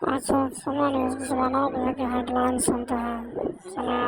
अच्छा सुना नहीं, उसकी सुनाना भी है कि हेडलाइन सुनते हैं सुना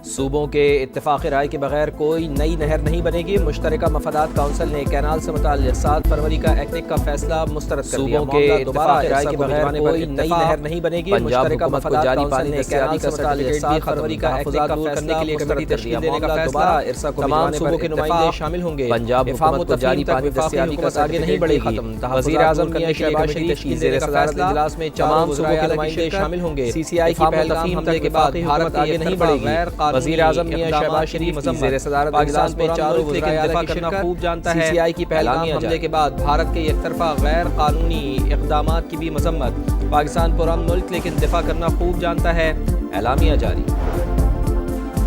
सूबों के इत्तेफाक राय के बगैर कोई नई नहर नहीं बनेगी। मुश्तरका मफादात काउंसिल ने कैनाल से मुताल्लिक़ 7 फरवरी का एक्टिक का फैसला मुस्तरद कर दिया। सूबों के इत्तेफाक राय के बगैर कोई नई नहर नहीं बनेगी। मुश्तरका मफादात जारी पानी ने कैनाल का मुताल्लिक़ 7 फरवरी का एक्टिक का फैसला के लिए कमेटी तश्कील देने का फैसला। तमाम सूबों के नुमाइंदे शामिल होंगे। पंजाब हुकूमत को जारी पानी दस्तियाबी का आगे नहीं बढ़ेगी। वज़ीर-ए-आज़म मियां शहबाज शरीफ की ज़ेर सदारत इजलास में तमाम सूबों के नुमाइंदे शामिल होंगे। सीसीआई की पहलगाम हमले के बाद भारत आगे नहीं बढ़ेगी। वज़ीर-ए-आज़म मियां शहबाज शरीफ की ज़ेर सदारत इजलास में चारों मुल्क के दफा करना खूब जानता है। सीसीआई की पहलगाम हमले के बाद भारत के एकतरफा गैर कानूनी इक़दामात की भी मजम्मत। पाकिस्तान पुरअमन मुल्क लेकिन दिफा करना खूब जानता है। एलामिया जारी।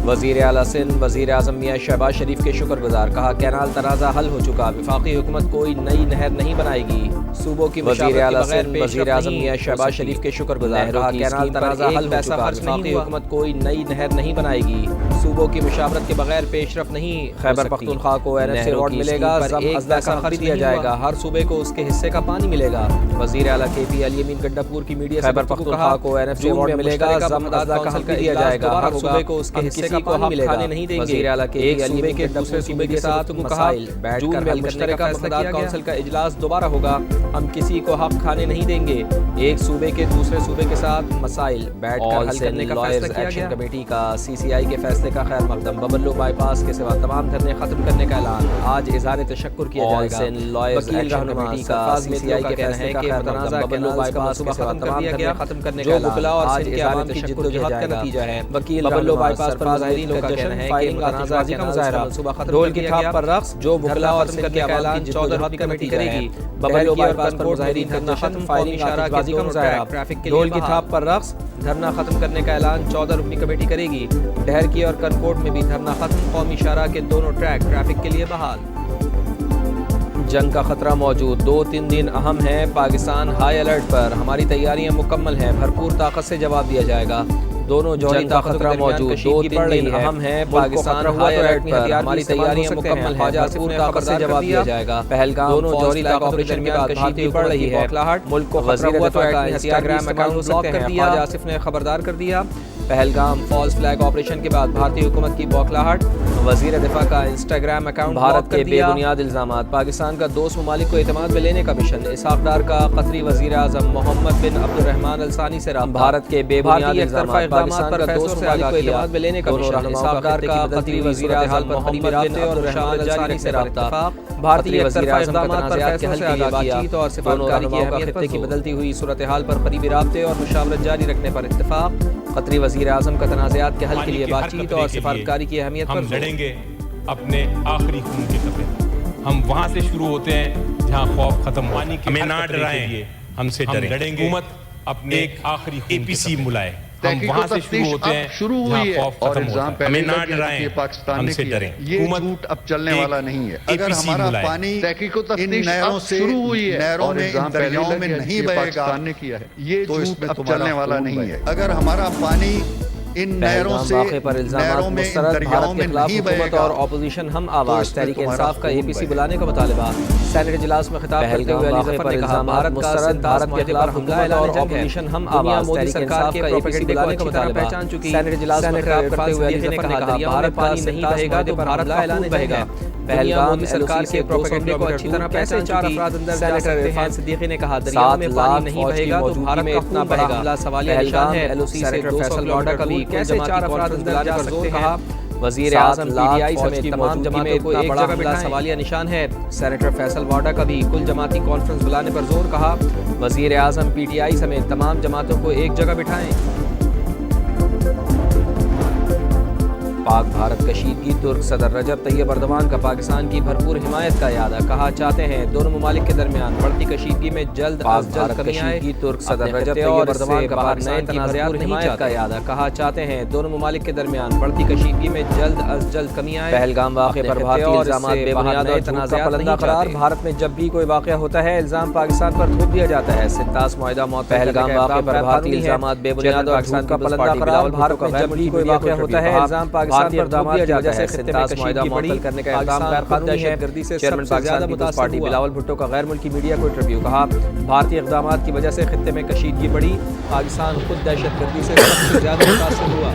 वज़ीर आला सिंध वज़ीर आज़म मियां शहबाज शरीफ के शुक्रगुजार, कहा कैनाल तनाज़ा हल हो चुका, वफाकी हुकूमत कोई नई नहर नहीं बनाएगी। सूबों की वज़ीर आला सिंध वज़ीर आज़म मियां शहबाज शरीफ के शुक्रगुजार, कहा कैनाल तनाज़ा हल हो चुका, वफाकी हुकूमत कोई नई नहर नहीं बनाएगी। सूबों की मुशावरत के बगैर पेशरफ नहीं। खैबर पख्तूनख्वा को NF से अवार्ड मिलेगा, अज़ला का खर्च दिया जाएगा, हर सूबे को उसके हिस्से का पानी मिलेगा। वज़ीर आला KP अली अमीन गड्डापुर की मीडिया खैबर पख्तूनख्वा को NF से अवार्ड मिलेगा, अज़ला का खर्च दिया जाएगा, हर सूबे को उसके हिस्से का पानी मिलेगा। नहीं देंगे। वज़ीर आला KP अली अमीन के दूसरे सूबे के साथ मसाइल बैठकर हल करने का फैसला काउंसिल का इजलास दोबारा होगा। हम किसी को हक खाने नहीं देंगे। एक सूबे के दूसरे सूबे के साथ मसाइल बैठकर हल करने का फैसला किया गया। कमेटी का CCI के फैसले का खैर मकदम। बबल्लो बाईपास के सिवा तमाम धरने खत्म करने का ऐलान। आज इजहार तशक्कुर किया जाएगा। वकील रहनुमा का CCI के फैसले का खैर मकदम। बबल्लो बाईपास के सिवा तमाम धरने खत्म करने का ऐलान। आज इजहार की जिद्दोजहद का नतीजा है। वकील बबल्लो बाईपास पर मुजाहिरीन का कहना है कि तनाज़ा का मुज़ाहरा ढोल की थाप पर रक्स जो बुखला और सिंध के ऐलान 14 कमेटी करेगी। बबल्लो बाईपास पर मुजाहिरीन का जश्न, फायरिंग इशारा के दोनों मुज़ाहरा ढोल की थाप पर रक्स धरना खत्म करने का ऐलान 14 रुकनी कमेटी करेगी। डहर की और कनकोट में भी धरना खत्म, कौमी इशारा के दोनों ट्रैक ट्रैफिक के लिए बहाल। जंग का खतरा मौजूद, 2-3 दिन अहम है। पाकिस्तान हाई अलर्ट पर, हमारी तैयारियां मुकम्मल हैं, भरपूर ताकत से जवाब दिया जाएगा। दोनों जौहरी का खतरा मौजूद, 2-3 दिन अहम है। पाकिस्तान हाई अलर्ट पर, हमारी तैयारियां मुकम्मल हैं, भरपूर ताकत से जवाब दिया जाएगा। पहलगाम दोनों जौहरी का ऑपरेशन के बाद कशीदगी बढ़ रही है। मुल्क को वज़ीर दिफा का इंस्टाग्राम अकाउंट ब्लॉक कर दिया। ख्वाजा आसिफ ने खबरदार कर दिया। पहलगाम फॉल्स फ्लैग ऑपरेशन के बाद भारतीय हुकूमत की बौखलाहट। वज़ीर दिफा का इंस्टाग्राम अकाउंट भारत के बेबुनियाद इल्ज़ामात। पाकिस्तान का दोस्त ममालिक को एतमाद में लेने का मिशन। इसहाक डार का कतरी वज़ीर आज़म मोहम्मद बिन अब्दुर्रहमान अल सानी से रब्ता। भारत के बेबुनियाद इल्ज़ामात। पाकिस्तान का दोस्त ममालिक को एतमाद में लेने का मिशन। इसहाक डार का कतरी वज़ीर आज़म मोहम्मद बिन अब्दुर्रहमान अल सानी से रब्ता। भारतीय वज़ीर आज़म का तनाज़ात के हल के लिए बातचीत और सिफारतकारी की अहमियत पर की बदलती हुई सूरत हाल पर करीबी राब्ते और मुशावरत जारी रखने पर इत्तेफाक। कतरी वज़ीर आज़म का तनाज़ात के हल के लिए बातचीत और सिफारतकारी की अहमियत पर हम लड़ेंगे अपने आखिरी खून के सफर। हम वहाँ से शुरू होते हैं जहाँ खौफ खत्म हो। हमें ना डराएं, हमसे डरें। लड़ेंगे हुकूमत अपने आखिरी APC बुलाए। हम वहाँ से शुरू होते हैं शुरू हुई है और इल्जाम हमें ना डराएं, पाकिस्तान हमसे डरें। ये झूठ अब चलने वाला नहीं है। अगर हमारा पानी इन नहरों से शुरू हुई है, नहरों में दरियाओं में नहीं बहेगा, पाकिस्तान ने किया है, ये झूठ अब चलने वाला नहीं है। अगर हमारा पानी इन नहरों से पर इल्जामात मुस्तरद, भारत के खिलाफ हुकूमत और अपोजिशन हम आवाज तहरीक इंसाफ का APC बुलाने का मुतालबा। सेनेट इजलास में खिताब करते हुए अली ज़फ़र ने कहा भारत का भारत के खिलाफ हमला और अपोजिशन हम आवाज तहरीक इंसाफ का APC बुलाने का मुतालबा पहचान चुकी। सेनेट इजलास में खिताब करते हुए अली ज़फ़र ने कहा भारत पानी नहीं बहेगा तो भारत का ऐलान बहेगा। पहलगाम सरकार के प्रोपेगेंडे को अच्छी तरह पहचान चुकी। सेनेटर इरफान सिद्दीकी ने कहा दरिया में पानी नहीं बहेगा तो भारत में इतना बड़ा हमला सवालिया निशान है। LOC से 200 किलोमीटर का भी कैसे 4 अफराद अंदर जा सकते हैं। वज़ीर आज़म PDI समेत तमाम जमातों को एक जगह बिठाएं, सवालिया निशान है। सेनेटर फैसल वाडा का भी कुल जमाती कॉन्फ्रेंस बुलाने पर जोर, कहा वज़ीर आज़म PDI समेत तमाम जमातों को एक जगह बिठाएं। पाक भारत कशीदगी, तुर्क सदर रजब तैयब अर्दवान का पाकिस्तान की भरपूर हिमायत का इरादा। कहा चाहते हैं दोनों ममालिक के दरमियान बढ़ती कशीदगी में जल्द अज जल्द कमी आए। तुर्क सदर रजब तैयब अर्दवान का पाकिस्तान की भरपूर हिमायत का इरादा। कहा चाहते हैं दोनों ममालिक के दरमियान बढ़ती कशीदगी में जल्द अज जल्द कमी आए। पहलगाम वाक़े पर भारतीय इल्ज़ामात बेबुनियाद और तनाज़ा पलंदा करार। भारत में जब भी कोई वाक़या होता है इल्ज़ाम पाकिस्तान पर थोप दिया जाता है। सितास मुआहिदा मौत। पहलगाम वाक़े पर भारतीय इल्ज़ामात बेबुनियाद और पाकिस्तान का पलंदा करार। भारत में जब भी कोई वाक़या होता है इल्ज़ाम पाकिस्तान بھارتی اقدامات کی وجہ سے خطے میں معاہدہ معطل کرنے کا اقدام غیر قانونی ہے۔ چیئرمین پاکستان پیپلز پارٹی بلاول بھٹو کا غیر ملکی میڈیا کو انٹرویو۔ کہا بھارتی اقدامات کی وجہ سے خطے میں کشیدگی بڑھی، پاکستان خود دہشت گردی سے سب سے زیادہ متاثر ہوا۔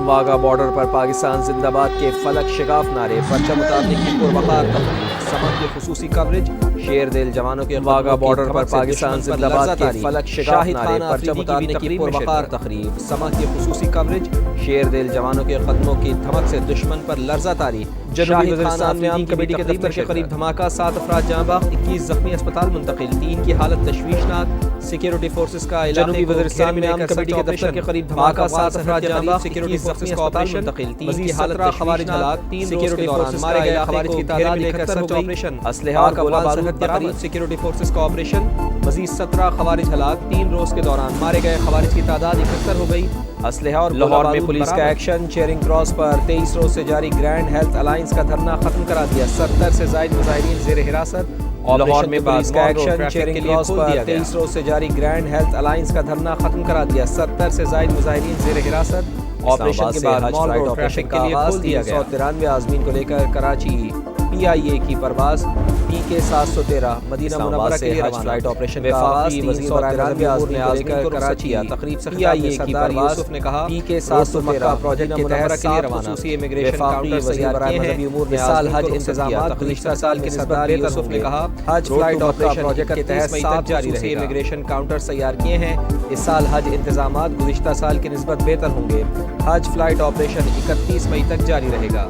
واگا بارڈر پر پاکستان زندہ باد کے فلک شگاف نعرے، پرچم اتارنے کی پروقار تقریب، سمت کی خصوصی کوریج، شیر دل جوانوں کے واگا بارڈر پر پاکستان زندہ باد کے فلک شگاف نعرے، پرچم اتارنے کی پروقار تقریب، سمت کی خصوصی کوریج، شیر دل جوانوں کے قدموں کی دھمک سے دشمن پر لرزہ طاری۔ جنوبی وزیرستان میں عام کمیٹی کے دفتر کے قریب دھماکہ، 7 افراد جاں باخ، 21 زخمی اسپتال منتقل، 3 کی حالت تشویشناک۔ سیکیورٹی فورسز کا جنوبی وزیرستان میں عام کمیٹی کے دفتر کے قریب دھماکہ، 7 افراد جاں باخ، سیکیورٹی فورسز کا آپریشن منتقل، 3 کی حالت تشویشناک۔ سیکیورٹی فورسز مارے گئے خوارج کی تعداد 71 ہو گئی۔ اسلحہ اور گولہ بارود برآمد، سیکیورٹی فورسز کا آپریشن، مزید 17 خوارج ہلاک، 3 روز کے دوران مارے گئے خوارج کی تعداد 71 ہو گئی۔ اسلحہ اور لاہور میں پولیس کا ایکشن، چیئرنگ کراس پر 23 روز سے جاری گرینڈ ہیلتھ الائنس کا دھرنا ختم کرا دیا، 70 سے زائد مظاہرین زیر حراست۔ لاہور میں پولیس کا ایکشن، چیئرنگ کراس پر 23 روز سے جاری گرینڈ ہیلتھ الائنس کا دھرنا ختم کرا دیا، 70 سے زائد مظاہرین زیر حراست۔ آپریشن کے بعد حج فلائٹ آپریشن کا آغاز، 393 عازمین کو لے کر کراچی PIA کی پرواز، PK 713 مدینہ منورہ کے لیے حج فلائٹ آپریشن کا آغاز، 393 عازمین کو لے کر کراچی تقریب سے PIA کی پرواز نے کہا PK 713 پروجیکٹ کے تحت 7 خصوصی امیگریشن کاؤنٹر تیار کیے ہیں۔ اس سال حج انتظامات گزشتہ سال کے نسبت یوسف نے کہا حج فلائٹ آپریشن پروجیکٹ کے تحت 7 خصوصی امیگریشن کاؤنٹر تیار کیے ہیں۔ اس سال حج انتظامات گزشتہ سال کے نسبت بہتر ہوں گے۔ حج فلائٹ آپریشن 31 مئی تک جاری رہے گا۔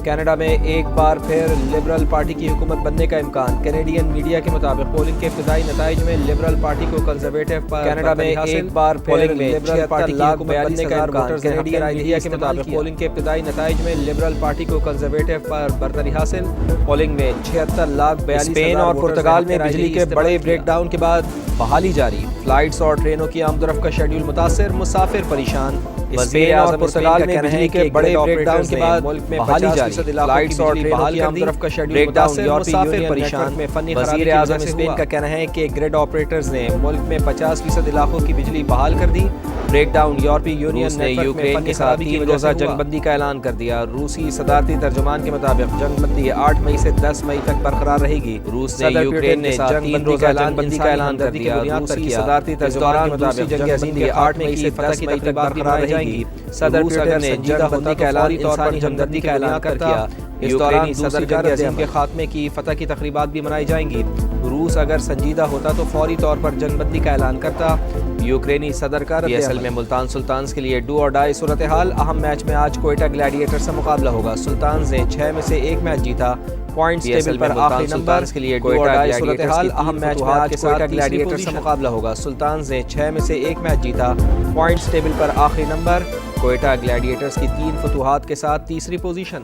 کینیڈا میں ایک بار پھر لبرل پارٹی کی حکومت بننے کا امکان، کینیڈین میڈیا کے مطابق پولنگ کے ابتدائی نتائج میں لبرل پارٹی کو کنزرویٹو پر کینیڈا میں ایک بار پھر لبرل پارٹی کی حکومت بننے کا امکان، کینیڈین میڈیا کے مطابق پولنگ کے ابتدائی نتائج میں لبرل پارٹی کو کنزرویٹو پر برتری حاصل۔ پولنگ میں 76,42,000۔ اسپین اور پرتگال میں بجلی کے بڑے بریک ڈاؤن کے بعد بحالی جاری، فلائٹس اور ٹرینوں کی آمد و رفت کا شیڈول متاثر، مسافر پریشان۔ اسپین اور پرتگال میں بجلی کے بڑے بریک ڈاؤن کے بعد ملک میں بحالی جاری، فلائٹس اور ٹرینوں کی آمد و رفت کا شیڈول متاثر، مسافر پریشان۔ وزیر اعظم اسپین کا کہنا ہے کہ گریڈ آپریٹرز نے ملک میں 50% علاقوں کی بجلی بحال کر دی۔ بریک ڈاؤن، یورپی یونین نے یوکرین کے ساتھ 3 روزہ جنگ بندی کا اعلان کر دیا۔ روسی صدارتی ترجمان کے مطابق جنگ بندی 8 مئی سے 10 مئی تک برقرار رہے گی۔ روس نے یوکرین کے ساتھ 3 روزہ جنگ بندی کا اعلان کر دیا۔ روسی صدارتی ترجمان کے مطابق جنگ بندی 8 مئی سے 10 مئی تک برقرار رہے گی۔ صدر پیوٹن نے جنگ بندی کا اعلان انسانی ہمدردی کا اعلان کر دیا۔ اس دوران صدر جنگ عظیم کے خاتمے کی فتح کی تقریبات بھی منائی جائیں گی۔ روس اگر سنجیدہ ہوتا تو فوری طور پر جنگ بندی کا اعلان کرتا۔ یوکرینی صدر کا PSL میں ملتان سلطانز کے لیے ڈو اور ڈائی صورتحال، اہم میچ میں آج کوئٹہ گلیڈیٹر سے مقابلہ ہوگا۔ سلطانز نے 6 میں سے 1 میچ جیتا، پوائنٹس ٹیبل پر آخری نمبر کے لیے ڈو اور ڈائی صورتحال، اہم میچ میں آج کوئٹہ گلیڈیٹر سے مقابلہ ہوگا۔ سلطانز نے 6 میں سے 1 میچ جیتا، پوائنٹس ٹیبل پر آخری نمبر، کوئٹہ گلیڈیٹرز کی 3 فتوحات کے ساتھ تیسری پوزیشن۔